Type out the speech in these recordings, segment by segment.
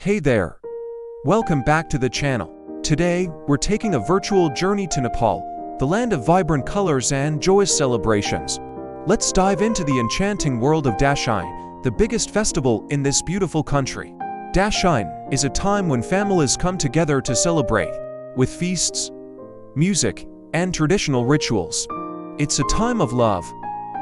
Hey there! Welcome back to the channel. Today, we're taking a virtual journey to Nepal, the land of vibrant colors and joyous celebrations. Let's dive into the enchanting world of Dashain, the biggest festival in this beautiful country. Dashain is a time when families come together to celebrate, with feasts, music, and traditional rituals. It's a time of love,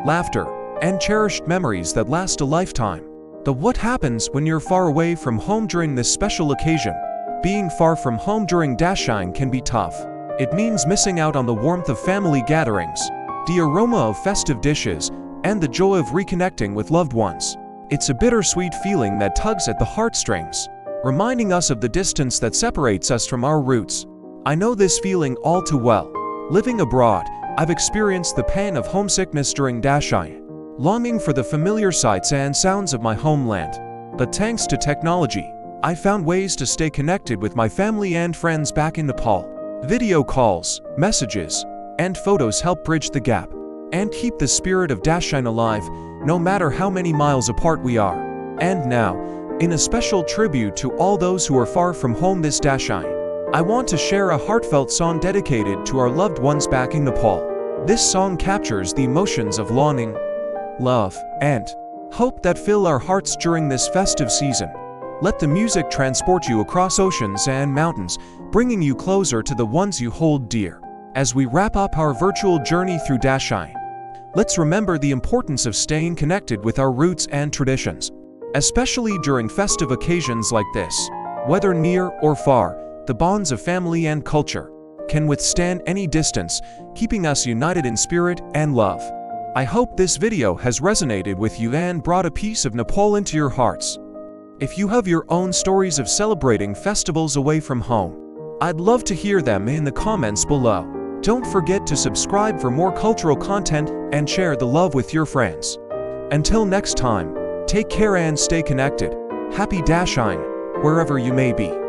laughter, and cherished memories that last a lifetime. But what happens when you're far away from home during this special occasion? Being far from home during Dashain can be tough. It means missing out on the warmth of family gatherings, the aroma of festive dishes, and the joy of reconnecting with loved ones. It's a bittersweet feeling that tugs at the heartstrings, reminding us of the distance that separates us from our roots. I know this feeling all too well. Living abroad, I've experienced the pain of homesickness during Dashain, longing for the familiar sights and sounds of my homeland. But thanks to technology, I found ways to stay connected with my family and friends back in Nepal. Video calls, messages, and photos help bridge the gap and keep the spirit of Dashain alive, no matter how many miles apart we are. And now, in a special tribute to all those who are far from home this Dashain, I want to share a heartfelt song dedicated to our loved ones back in Nepal. This song captures the emotions of longing, love, and hope that fill our hearts during this festive season. Let the music transport you across oceans and mountains, bringing you closer to the ones you hold dear. As we wrap up our virtual journey through Dashain, let's remember the importance of staying connected with our roots and traditions. Especially during festive occasions like this, whether near or far, the bonds of family and culture can withstand any distance, keeping us united in spirit and love. I hope this video has resonated with you and brought a piece of Nepal into your hearts. If you have your own stories of celebrating festivals away from home, I'd love to hear them in the comments below. Don't forget to subscribe for more cultural content and share the love with your friends. Until next time, take care and stay connected. Happy Dashain, wherever you may be.